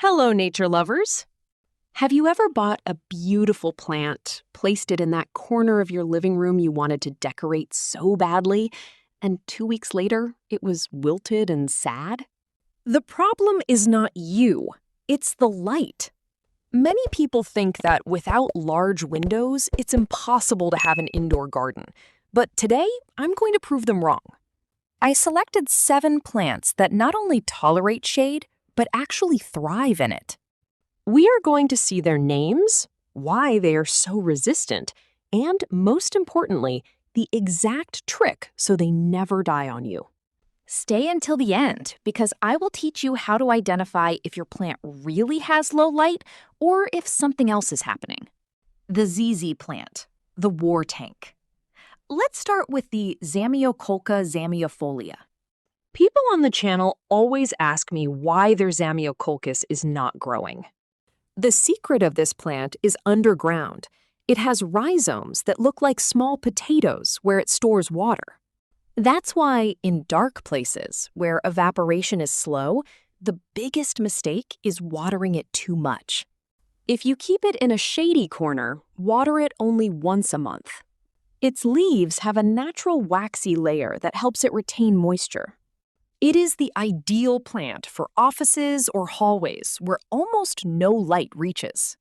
Hello, nature lovers. Have you ever bought a beautiful plant, placed it in that corner of your living room you wanted to decorate so badly, and 2 weeks later, it was wilted and sad? The problem is not you, it's the light. Many people think that without large windows, it's impossible to have an indoor garden. But today, I'm going to prove them wrong. I selected 7 plants that not only tolerate shade, but actually thrive in it. We are going to see their names, why they are so resistant, and most importantly, the exact trick so they never die on you. Stay until the end because I will teach you how to identify if your plant really has low light or if something else is happening. The ZZ plant, the war tank. Let's start with the Zamioculca zamiofolia. People on the channel always ask me why their Zamioculcas is not growing. The secret of this plant is underground. It has rhizomes that look like small potatoes where it stores water. That's why in dark places where evaporation is slow, the biggest mistake is watering it too much. If you keep it in a shady corner, water it only once a month. Its leaves have a natural waxy layer that helps it retain moisture. It is the ideal plant for offices or hallways where almost no light reaches.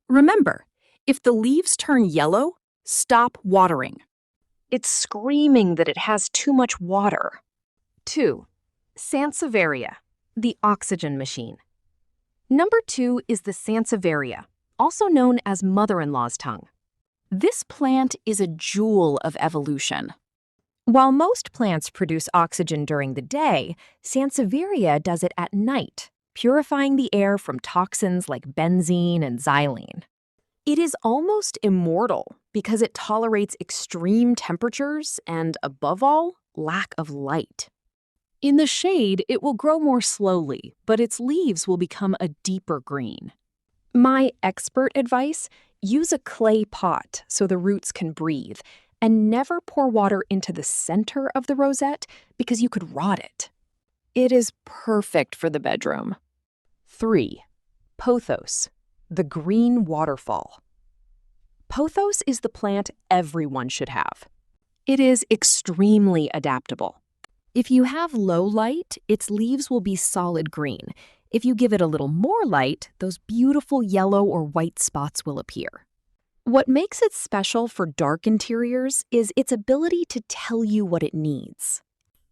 Remember, if the leaves turn yellow, stop watering. It's screaming that it has too much water. 2. Sansevieria, the oxygen machine. Number 2 is the Sansevieria, also known as mother-in-law's tongue. This plant is a jewel of evolution. While most plants produce oxygen during the day, Sansevieria does it at night, purifying the air from toxins like benzene and xylene. It is almost immortal because it tolerates extreme temperatures and, above all, lack of light. In the shade, it will grow more slowly, but its leaves will become a deeper green. My expert advice: use a clay pot so the roots can breathe, and never pour water into the center of the rosette because you could rot it. It is perfect for the bedroom. 3. Pothos, the green waterfall. Pothos is the plant everyone should have. It is extremely adaptable. If you have low light, its leaves will be solid green. If you give it a little more light, those beautiful yellow or white spots will appear. What makes it special for dark interiors is its ability to tell you what it needs.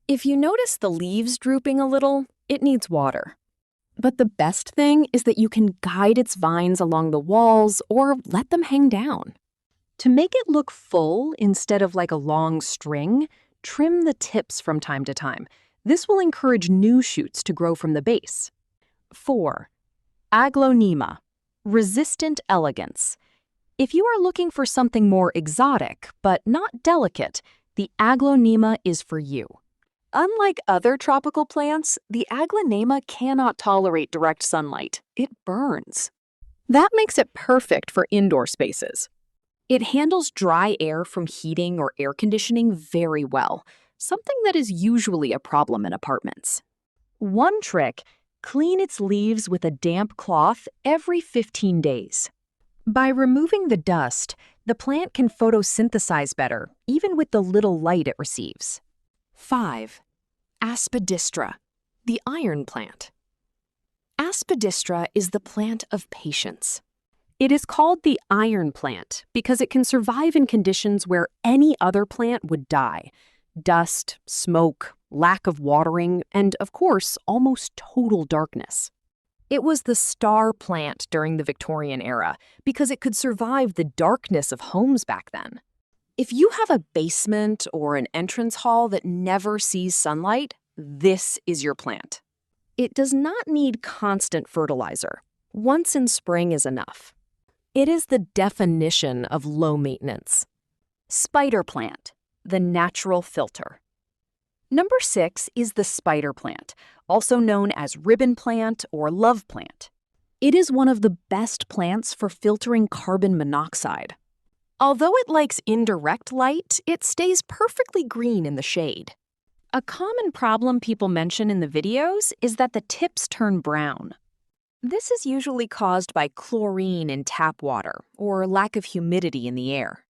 If you notice the leaves drooping a little, it needs water. But the best thing is that you can guide its vines along the walls or let them hang down. To make it look full instead of like a long string, trim the tips from time to time. This will encourage new shoots to grow from the base. 4. Aglaonema, resistant elegans. If you are looking for something more exotic, but not delicate, the Aglaonema is for you. Unlike other tropical plants, the Aglaonema cannot tolerate direct sunlight. It burns. That makes it perfect for indoor spaces. It handles dry air from heating or air conditioning very well, something that is usually a problem in apartments. One trick: clean its leaves with a damp cloth every 15 days. By removing the dust, the plant can photosynthesize better, even with the little light it receives. 5. Aspidistra, the iron plant. Aspidistra is the plant of patience. It is called the iron plant because it can survive in conditions where any other plant would die: dust, smoke, lack of watering, and, of course, almost total darkness. It was the star plant during the Victorian era because it could survive the darkness of homes back then. If you have a basement or an entrance hall that never sees sunlight, this is your plant. It does not need constant fertilizer. Once in spring is enough. It is the definition of low maintenance. Spider plant, the natural filter. Number 6 is the spider plant, also known as ribbon plant or love plant. It is one of the best plants for filtering carbon monoxide. Although it likes indirect light, it stays perfectly green in the shade. A common problem people mention in the videos is that the tips turn brown. This is usually caused by chlorine in tap water or lack of humidity in the air.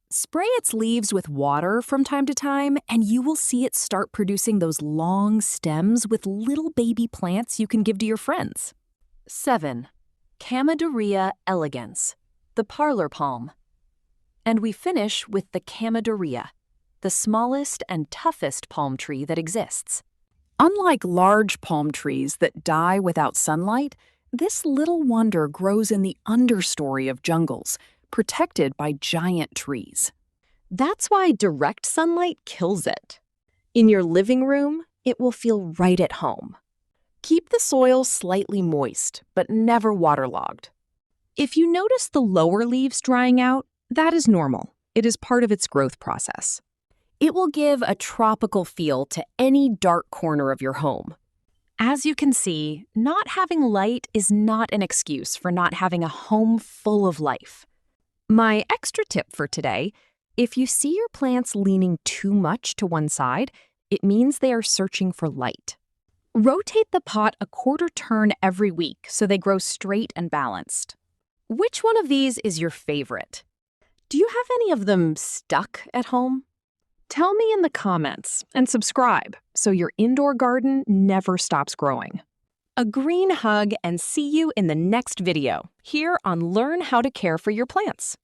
Spray its leaves with water from time to time, and you will see it start producing those long stems with little baby plants you can give to your friends. 7. Chamaedorea elegans, the parlor palm. And we finish with the Chamaedorea, the smallest and toughest palm tree that exists. Unlike large palm trees that die without sunlight, this little wonder grows in the understory of jungles, protected by giant trees. That's why direct sunlight kills it. In your living room, it will feel right at home. Keep the soil slightly moist, but never waterlogged. If you notice the lower leaves drying out, that is normal. It is part of its growth process. It will give a tropical feel to any dark corner of your home. As you can see, not having light is not an excuse for not having a home full of life. My extra tip for today, if you see your plants leaning too much to one side, it means they are searching for light. Rotate the pot a quarter turn every week so they grow straight and balanced. Which one of these is your favorite? Do you have any of them stuck at home? Tell me in the comments and subscribe so your indoor garden never stops growing. A green hug and see you in the next video here on Learn How to Care for Your Plants.